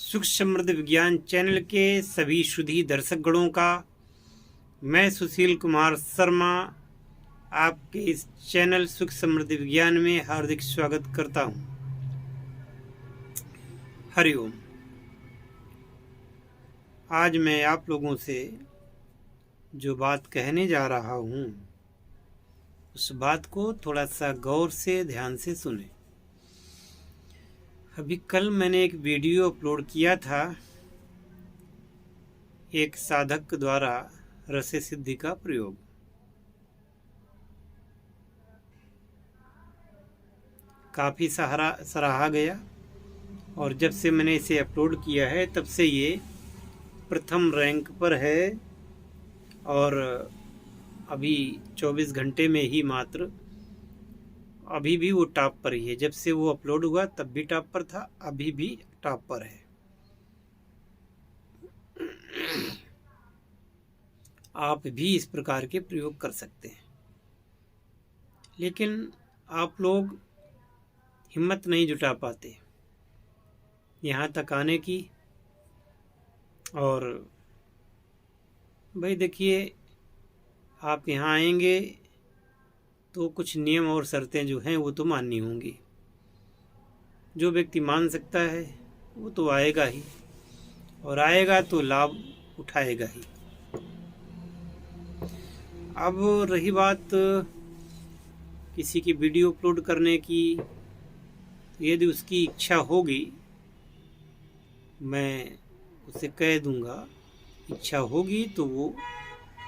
सुख समृद्ध विज्ञान चैनल के सभी शुद्धि दर्शकगणों का मैं सुशील कुमार शर्मा आपके इस चैनल सुख समृद्ध विज्ञान में हार्दिक स्वागत करता हूं। हरिओम। आज मैं आप लोगों से जो बात कहने जा रहा हूं उस बात को थोड़ा सा गौर से ध्यान से सुने। अभी कल मैंने एक वीडियो अपलोड किया था एक साधक द्वारा रस सिद्धि का प्रयोग। काफ़ी सराहा गया और जब से मैंने इसे अपलोड किया है तब से ये प्रथम रैंक पर है और अभी 24 घंटे में ही मात्र अभी भी वो टॉप पर ही है। जब से वो अपलोड हुआ तब भी टॉप पर था, अभी भी टॉप पर है। आप भी इस प्रकार के प्रयोग कर सकते हैं, लेकिन आप लोग हिम्मत नहीं जुटा पाते यहाँ तक आने की। और भाई देखिए, आप यहाँ आएंगे तो कुछ नियम और शर्तें जो हैं वो तो माननी होंगी। जो व्यक्ति मान सकता है वो तो आएगा ही, और आएगा तो लाभ उठाएगा ही। अब रही बात किसी की वीडियो अपलोड करने की, यदि उसकी इच्छा होगी मैं उसे कह दूंगा, इच्छा होगी तो वो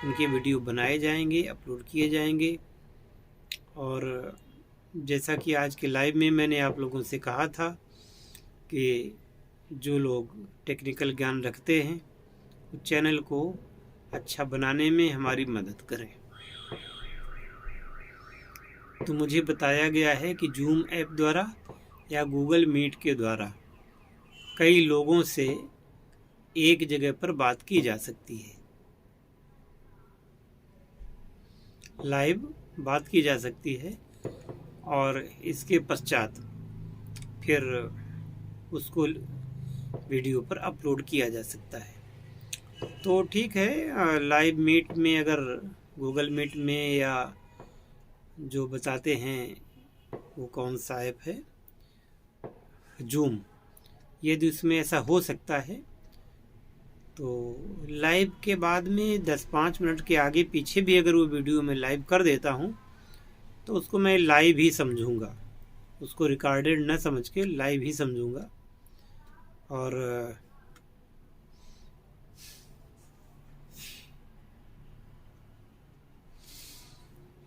उनके वीडियो बनाए जाएंगे, अपलोड किए जाएंगे। और जैसा कि आज के लाइव में मैंने आप लोगों से कहा था कि जो लोग टेक्निकल ज्ञान रखते हैं उस चैनल को अच्छा बनाने में हमारी मदद करें। तो मुझे बताया गया है कि जूम ऐप द्वारा या गूगल मीट के द्वारा कई लोगों से एक जगह पर बात की जा सकती है, लाइव बात की जा सकती है, और इसके पश्चात फिर उसको वीडियो पर अपलोड किया जा सकता है। तो ठीक है, लाइव मीट में अगर गूगल मीट में या जो बताते हैं वो कौन सा ऐप है, जूम, यदि उसमें ऐसा हो सकता है तो लाइव के बाद में 10-5 मिनट के आगे पीछे भी अगर वो वीडियो मैं लाइव कर देता हूँ तो उसको मैं लाइव ही समझूंगा, उसको रिकॉर्डेड न समझ के लाइव ही समझूंगा। और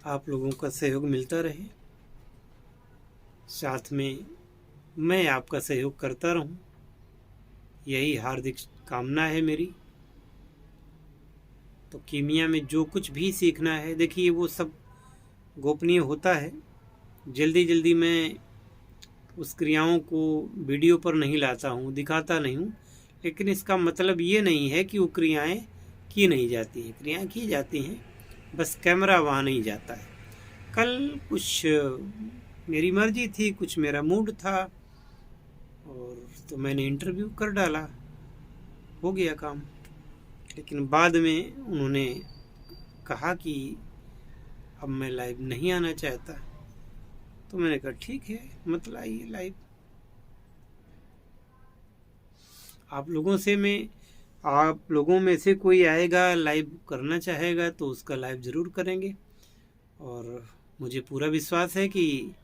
आप लोगों का सहयोग मिलता रहे, साथ में मैं आपका सहयोग करता रहूं, यही हार्दिक कामना है मेरी। तो कीमिया में जो कुछ भी सीखना है, देखिए वो सब गोपनीय होता है। जल्दी जल्दी मैं उस क्रियाओं को वीडियो पर नहीं लाता हूँ, दिखाता नहीं हूँ, लेकिन इसका मतलब ये नहीं है कि वो क्रियाएं की नहीं जाती हैं। क्रियाएं की जाती हैं, बस कैमरा वहाँ नहीं जाता है। कल कुछ मेरी मर्जी थी, कुछ मेरा मूड था, और तो मैंने इंटरव्यू कर डाला, हो गया काम। लेकिन बाद में उन्होंने कहा कि अब मैं लाइव नहीं आना चाहता, तो मैंने कहा ठीक है, मत लाइए लाइव। आप लोगों में से कोई आएगा लाइव करना चाहेगा तो उसका लाइव ज़रूर करेंगे, और मुझे पूरा विश्वास है कि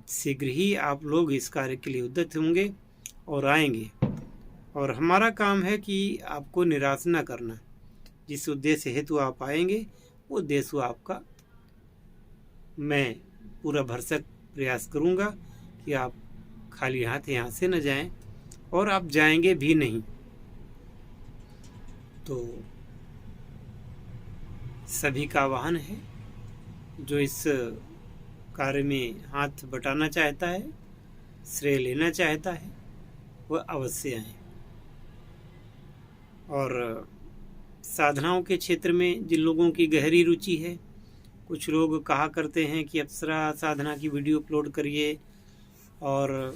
शीघ्र ही आप लोग इस कार्य के लिए उद्यत होंगे और आएंगे। और हमारा काम है कि आपको निराश न करना। जिस उद्देश्य हेतु आप आएंगे वो उद्देश्य आपका मैं पूरा भरसक प्रयास करूंगा कि आप खाली हाथ यहाँ से न जाएं, और आप जाएंगे भी नहीं। तो सभी का आह्वान है, जो इस कार्य में हाथ बटाना चाहता है, श्रेय लेना चाहता है, वह अवश्य आए। और साधनाओं के क्षेत्र में जिन लोगों की गहरी रुचि है, कुछ लोग कहा करते हैं कि अप्सरा साधना की वीडियो अपलोड करिए, और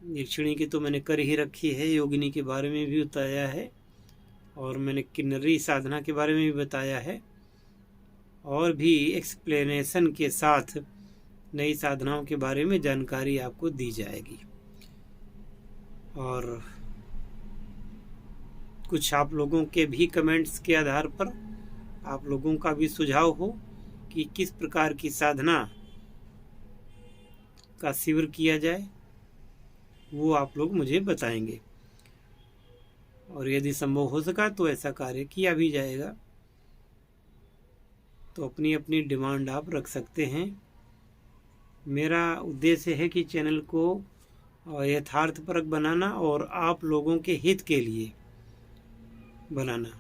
यक्षिणी की तो मैंने कर ही रखी है, योगिनी के बारे में भी बताया है, और मैंने किन्नरी साधना के बारे में भी बताया है, और भी एक्सप्लेनेशन के साथ नई साधनाओं के बारे में जानकारी आपको दी जाएगी। और कुछ आप लोगों के भी कमेंट्स के आधार पर आप लोगों का भी सुझाव हो कि किस प्रकार की साधना का शिविर किया जाए, वो आप लोग मुझे बताएंगे, और यदि संभव हो सका तो ऐसा कार्य किया भी जाएगा। तो अपनी अपनी डिमांड आप रख सकते हैं। मेरा उद्देश्य है कि चैनल को यथार्थपरक बनाना और आप लोगों के हित के लिए बनाना।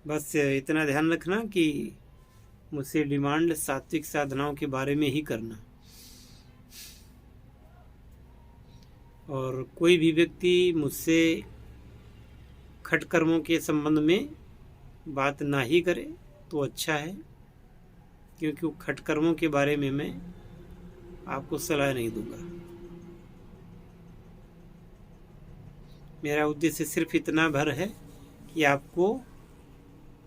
बस इतना ध्यान रखना कि मुझसे डिमांड सात्विक साधनाओं के बारे में ही करना, और कोई भी व्यक्ति मुझसे खट कर्मों के संबंध में बात ना ही करे तो अच्छा है, क्योंकि वो खट कर्मों के बारे में मैं आपको सलाह नहीं दूंगा। मेरा उद्देश्य सिर्फ इतना भर है कि आपको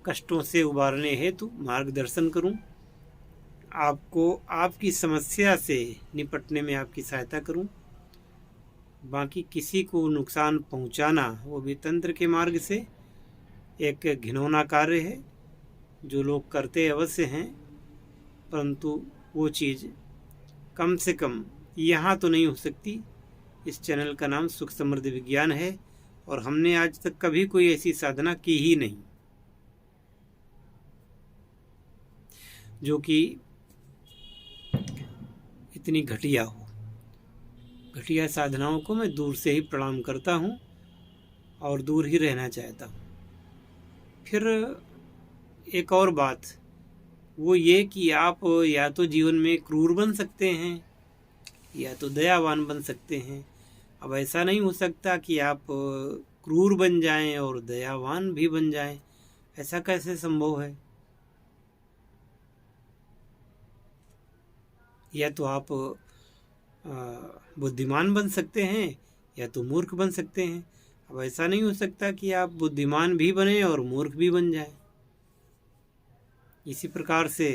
कष्टों से उबारने हेतु मार्गदर्शन करूं, आपको आपकी समस्या से निपटने में आपकी सहायता करूं। बाकी किसी को नुकसान पहुंचाना, वो भी तंत्र के मार्ग से, एक घिनौना कार्य है जो लोग करते अवश्य हैं, परंतु वो चीज़ कम से कम यहाँ तो नहीं हो सकती। इस चैनल का नाम सुख समृद्धि विज्ञान है, और हमने आज तक कभी कोई ऐसी साधना की ही नहीं जो कि इतनी घटिया हो। घटिया साधनाओं को मैं दूर से ही प्रणाम करता हूँ और दूर ही रहना चाहता हूँ। फिर एक और बात वो ये कि आप या तो जीवन में क्रूर बन सकते हैं या तो दयावान बन सकते हैं। अब ऐसा नहीं हो सकता कि आप क्रूर बन जाएं और दयावान भी बन जाएं, ऐसा कैसे संभव है? या तो आप बुद्धिमान बन सकते हैं या तो मूर्ख बन सकते हैं। अब ऐसा नहीं हो सकता कि आप बुद्धिमान भी बने और मूर्ख भी बन जाएं। इसी प्रकार से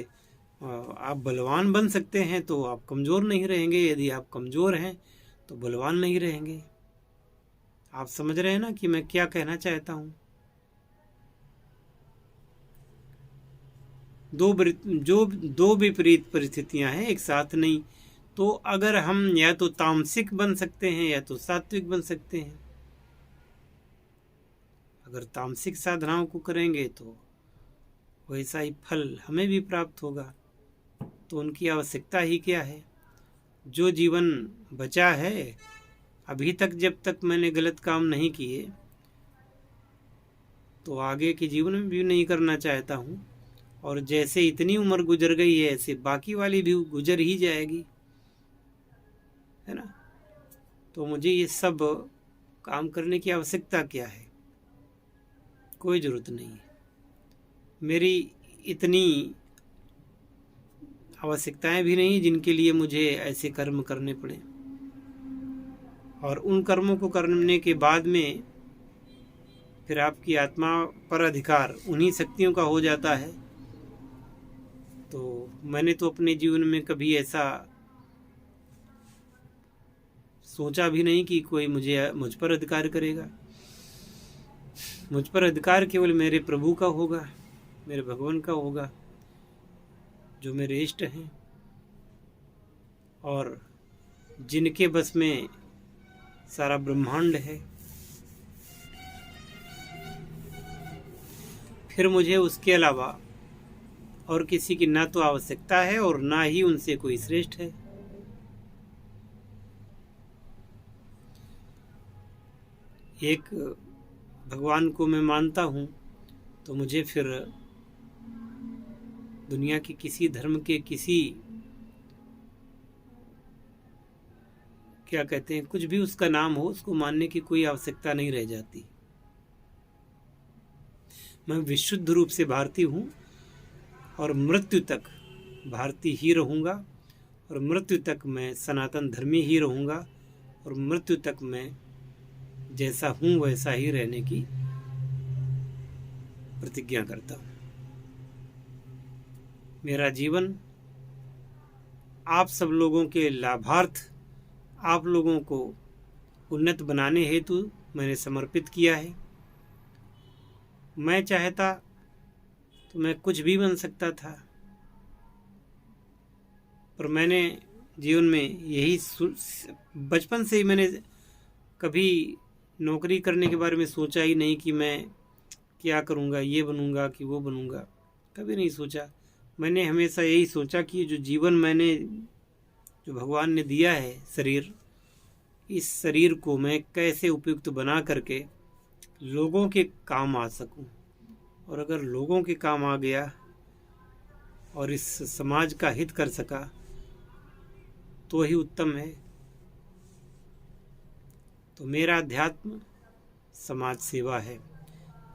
आप बलवान बन सकते हैं तो आप कमज़ोर नहीं रहेंगे, यदि आप कमज़ोर हैं तो बलवान नहीं रहेंगे। आप समझ रहे हैं ना कि मैं क्या कहना चाहता हूँ? दो विपरीत परिस्थितियां हैं, एक साथ नहीं। तो अगर हम या तो तामसिक बन सकते हैं या तो सात्विक बन सकते हैं। अगर तामसिक साधनाओं को करेंगे तो वैसा ही फल हमें भी प्राप्त होगा, तो उनकी आवश्यकता ही क्या है? जो जीवन बचा है अभी तक, जब तक मैंने गलत काम नहीं किए तो आगे के जीवन में भी नहीं करना चाहता हूँ, और जैसे इतनी उम्र गुजर गई है ऐसे बाकी वाली भी गुजर ही जाएगी, है ना? तो मुझे ये सब काम करने की आवश्यकता क्या है? कोई ज़रूरत नहीं है। मेरी इतनी आवश्यकताएं भी नहीं जिनके लिए मुझे ऐसे कर्म करने पड़े, और उन कर्मों को करने के बाद में फिर आपकी आत्मा पर अधिकार उन्हीं शक्तियों का हो जाता है। तो मैंने तो अपने जीवन में कभी ऐसा सोचा भी नहीं कि कोई मुझ पर अधिकार करेगा। मुझ पर अधिकार केवल मेरे प्रभु का होगा, मेरे भगवान का होगा, जो मेरे इष्ट हैं और जिनके बस में सारा ब्रह्मांड है। फिर मुझे उसके अलावा और किसी की ना तो आवश्यकता है और ना ही उनसे कोई श्रेष्ठ है। एक भगवान को मैं मानता हूँ तो मुझे फिर दुनिया के किसी धर्म के किसी, क्या कहते हैं, कुछ भी उसका नाम हो, उसको मानने की कोई आवश्यकता नहीं रह जाती। मैं विशुद्ध रूप से भारतीय हूँ और मृत्यु तक भारतीय ही रहूँगा, और मृत्यु तक मैं सनातन धर्मी ही रहूँगा और मृत्यु तक मैं जैसा हूँ वैसा ही रहने की प्रतिज्ञा करता हूँ। मेरा जीवन आप सब लोगों के लाभार्थ, आप लोगों को उन्नत बनाने हेतु मैंने समर्पित किया है। मैं चाहता तो मैं कुछ भी बन सकता था, पर मैंने जीवन में यही बचपन से ही मैंने कभी नौकरी करने के बारे में सोचा ही नहीं कि मैं क्या करूँगा, ये बनूँगा कि वो बनूँगा, कभी नहीं सोचा। मैंने हमेशा यही सोचा कि जो जीवन मैंने, जो भगवान ने दिया है शरीर, इस शरीर को मैं कैसे उपयुक्त बना करके लोगों के काम आ सकूं। और अगर लोगों के काम आ गया और इस समाज का हित कर सका तो ही उत्तम है। तो मेरा अध्यात्म समाज सेवा है,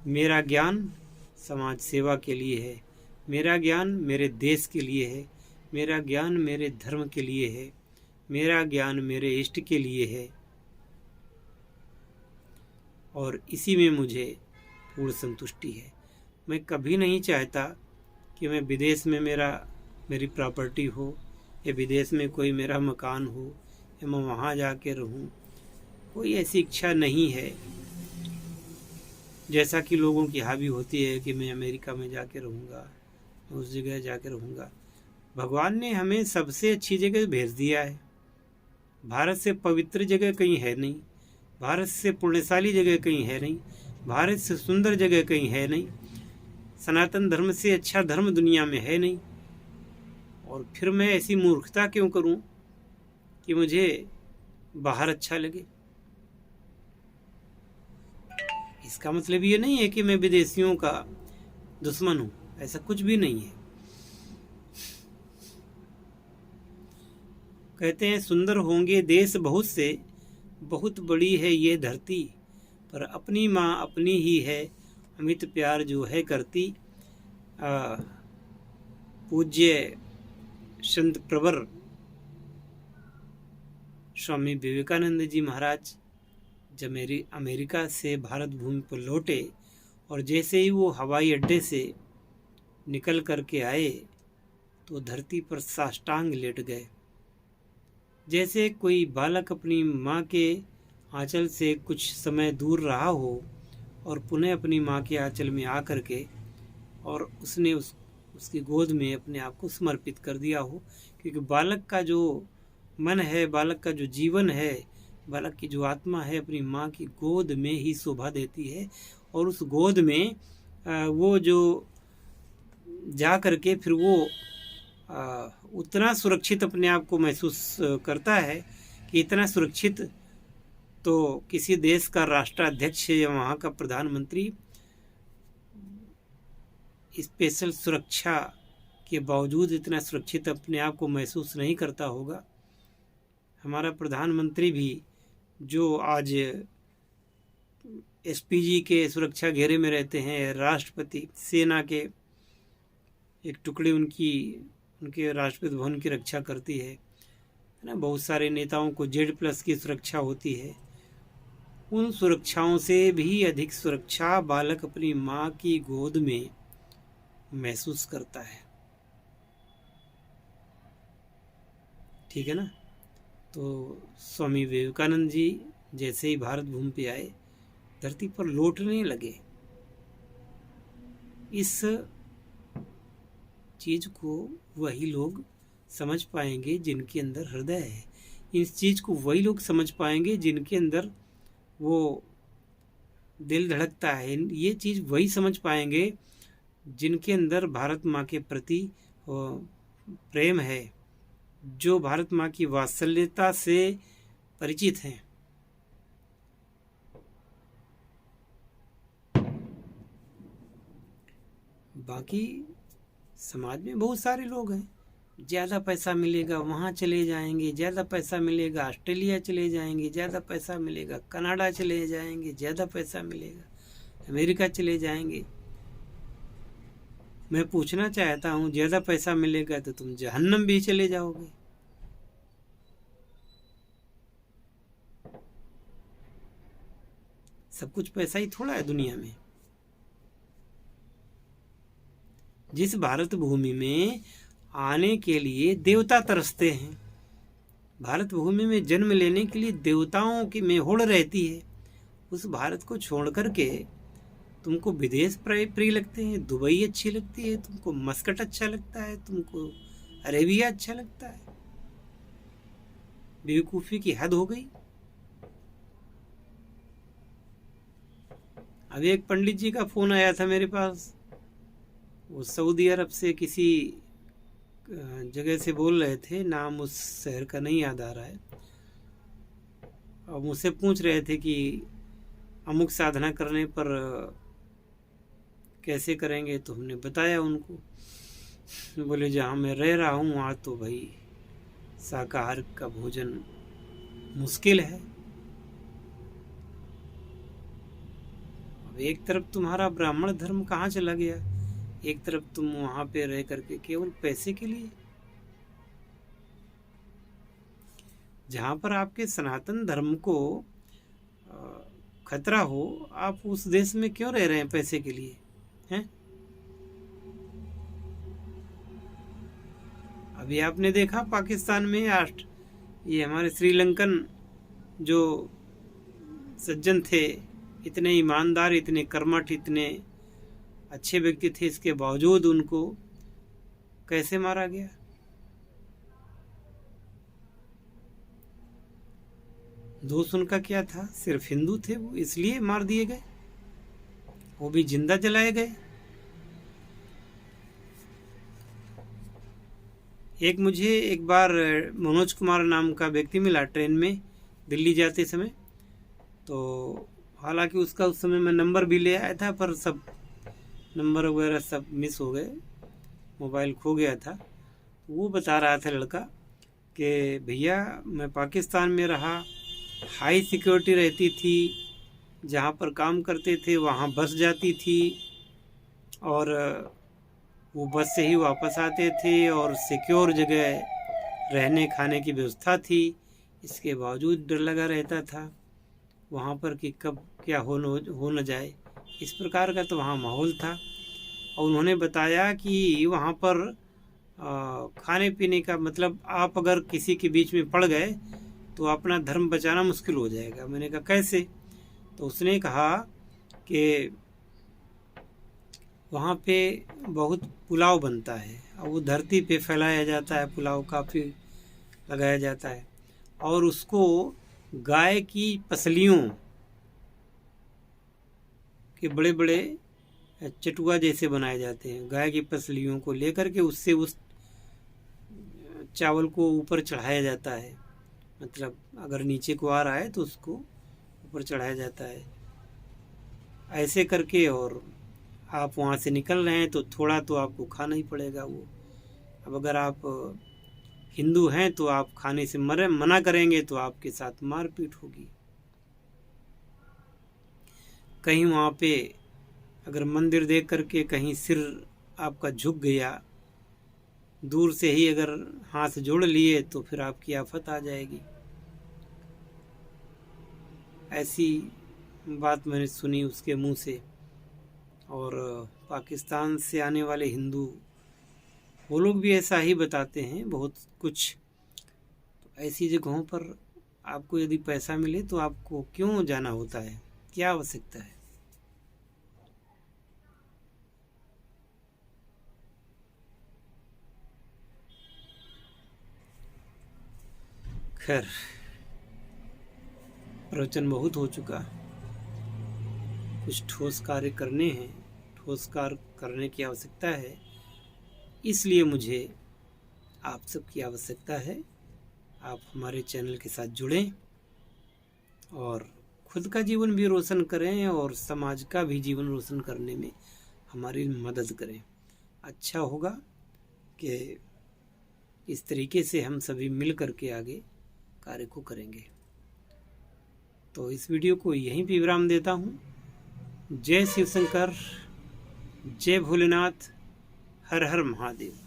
मेरा ज्ञान समाज सेवा के लिए है, मेरा ज्ञान मेरे देश के लिए है, मेरा ज्ञान मेरे धर्म के लिए है, मेरा ज्ञान मेरे इष्ट के लिए है। और इसी में मुझे पूर्ण संतुष्टि है। मैं कभी नहीं चाहता कि मैं विदेश में मेरी प्रॉपर्टी हो या विदेश में कोई मेरा मकान हो या मैं वहाँ जाके रहूँ। कोई ऐसी इच्छा नहीं है जैसा कि लोगों की हावी होती है कि मैं अमेरिका में जाके रहूँगा, उस जगह जाके रहूँगा। भगवान ने हमें सबसे अच्छी जगह भेज दिया है। भारत से पवित्र जगह कहीं है नहीं, भारत से पुण्यशाली जगह कहीं है नहीं, भारत से सुंदर जगह कहीं है नहीं, सनातन धर्म से अच्छा धर्म दुनिया में है नहीं। और फिर मैं ऐसी मूर्खता क्यों करूं कि मुझे बाहर अच्छा लगे। इसका मतलब ये नहीं है कि मैं विदेशियों का दुश्मन हूं, ऐसा कुछ भी नहीं है। कहते हैं सुंदर होंगे देश बहुत से, बहुत बड़ी है ये धरती, पर अपनी माँ अपनी ही है, अमित प्यार जो है करती। पूज्य संत प्रवर स्वामी विवेकानंद जी महाराज जब अमेरिका से भारत भूमि पर लौटे और जैसे ही वो हवाई अड्डे से निकल करके आए तो धरती पर साष्टांग लेट गए। जैसे कोई बालक अपनी माँ के आंचल से कुछ समय दूर रहा हो और पुनः अपनी माँ के आंचल में आ करके और उसने उसकी गोद में अपने आप को समर्पित कर दिया हो। क्योंकि बालक का जो मन है, बालक का जो जीवन है, बालक की जो आत्मा है अपनी माँ की गोद में ही शोभा देती है। और उस गोद में वो जो जा करके फिर वो उतना सुरक्षित अपने आप को महसूस करता है कि इतना सुरक्षित तो किसी देश का राष्ट्राध्यक्ष या वहाँ का प्रधानमंत्री स्पेशल सुरक्षा के बावजूद इतना सुरक्षित अपने आप को महसूस नहीं करता होगा। हमारा प्रधानमंत्री भी जो आज एसपीजी के सुरक्षा घेरे में रहते हैं, राष्ट्रपति सेना के एक टुकड़ी उनके राष्ट्रपति भवन की रक्षा करती है ना। बहुत सारे नेताओं को Z+ की सुरक्षा होती है। उन सुरक्षाओं से भी अधिक सुरक्षा बालक अपनी माँ की गोद में महसूस करता है। ठीक है ना। तो स्वामी विवेकानंद जी जैसे ही भारत भूमि पे आए, धरती पर लौटने लगे। इस चीज को वही लोग समझ पाएंगे जिनके अंदर हृदय है। इस चीज को वही लोग समझ पाएंगे जिनके अंदर वो दिल धड़कता है। ये चीज वही समझ पाएंगे जिनके अंदर भारत माँ के प्रति प्रेम है, जो भारत माँ की वात्सल्यता से परिचित हैं। बाकी समाज में बहुत सारे लोग हैं, ज़्यादा पैसा मिलेगा वहाँ चले जाएंगे, ज़्यादा पैसा मिलेगा ऑस्ट्रेलिया चले जाएंगे, ज़्यादा पैसा मिलेगा कनाडा चले जाएंगे, ज़्यादा पैसा मिलेगा अमेरिका चले जाएंगे। मैं पूछना चाहता हूँ, ज़्यादा पैसा मिलेगा तो तुम जहन्नम भी चले जाओगे। सब कुछ पैसा ही थोड़ा है दुनिया में। जिस भारत भूमि में आने के लिए देवता तरसते हैं, भारत भूमि में जन्म लेने के लिए देवताओं की में होड़ रहती है, उस भारत को छोड़ करके तुमको विदेश प्रिय लगते हैं, दुबई अच्छी लगती है, तुमको मस्कट अच्छा लगता है, तुमको अरेबिया अच्छा लगता है। बेवकूफ़ी की हद हो गई। अभी एक पंडित जी का फ़ोन आया था मेरे पास, वो सऊदी अरब से किसी जगह से बोल रहे थे, नाम उस शहर का नहीं याद आ रहा है, और मुझसे पूछ रहे थे कि अमुक साधना करने पर कैसे करेंगे। तो हमने बताया उनको, बोले जहाँ मैं रह रहा हूँ वहाँ तो भाई शाकाहार का भोजन मुश्किल है। अब एक तरफ तुम्हारा ब्राह्मण धर्म कहाँ चला गया, एक तरफ तुम वहाँ पे रह करके केवल पैसे के लिए। जहाँ पर आपके सनातन धर्म को खतरा हो, आप उस देश में क्यों रह रहे हैं पैसे के लिए हैं? अभी आपने देखा पाकिस्तान में ये हमारे श्रीलंकन जो सज्जन थे, इतने ईमानदार, इतने कर्मठ, इतने अच्छे व्यक्ति थे, इसके बावजूद उनको कैसे मारा गया। दोष उनका क्या था? सिर्फ हिंदू थे वो, इसलिए मार दिए गए, वो भी जिंदा जलाए गए। मुझे एक बार मनोज कुमार नाम का व्यक्ति मिला ट्रेन में दिल्ली जाते समय। तो हालांकि उसका उस समय मैं नंबर भी ले आया था, पर सब नंबर वगैरह सब मिस हो गए, मोबाइल खो गया था। वो बता रहा था लड़का कि भैया मैं पाकिस्तान में रहा, हाई सिक्योरिटी रहती थी, जहाँ पर काम करते थे वहाँ बस जाती थी, और वो बस से ही वापस आते थे, और सिक्योर जगह रहने खाने की व्यवस्था थी। इसके बावजूद डर लगा रहता था वहाँ पर कि कब क्या हो न जाए, इस प्रकार का तो वहाँ माहौल था। और उन्होंने बताया कि वहाँ पर खाने पीने का मतलब, आप अगर किसी के बीच में पड़ गए तो अपना धर्म बचाना मुश्किल हो जाएगा। मैंने कहा कैसे? तो उसने कहा कि वहाँ पे बहुत पुलाव बनता है, और वो धरती पे फैलाया जाता है, पुलाव काफ़ी लगाया जाता है, और उसको गाय की पसलियों के बड़े बड़े चटुआ जैसे बनाए जाते हैं। गाय की पसलियों को लेकर के उससे उस चावल को ऊपर चढ़ाया जाता है, मतलब अगर नीचे को आ रहा है तो उसको ऊपर चढ़ाया जाता है ऐसे करके। और आप वहाँ से निकल रहे हैं तो थोड़ा तो आपको खाना ही पड़ेगा वो। अब अगर आप हिंदू हैं तो आप खाने से मना करेंगे तो आपके साथ मारपीट होगी। कहीं वहाँ पे अगर मंदिर देख करके कहीं सिर आपका झुक गया, दूर से ही अगर हाथ जोड़ लिए, तो फिर आपकी आफत आ जाएगी। ऐसी बात मैंने सुनी उसके मुंह से। और पाकिस्तान से आने वाले हिंदू, वो लोग भी ऐसा ही बताते हैं बहुत कुछ। तो ऐसी जगहों पर आपको यदि पैसा मिले तो आपको क्यों जाना होता है, क्या आवश्यकता है? खैर, प्रवचन बहुत हो चुका, कुछ ठोस कार्य करने हैं, ठोस कार्य करने की आवश्यकता है। इसलिए मुझे आप सबकी आवश्यकता है, आप हमारे चैनल के साथ जुड़ें और खुद का जीवन भी रोशन करें और समाज का भी जीवन रोशन करने में हमारी मदद करें। अच्छा होगा कि इस तरीके से हम सभी मिल करके आगे कार्य को करेंगे। तो इस वीडियो को यहीं पे विराम देता हूँ। जय शिव शंकर, जय भोलेनाथ, हर हर महादेव।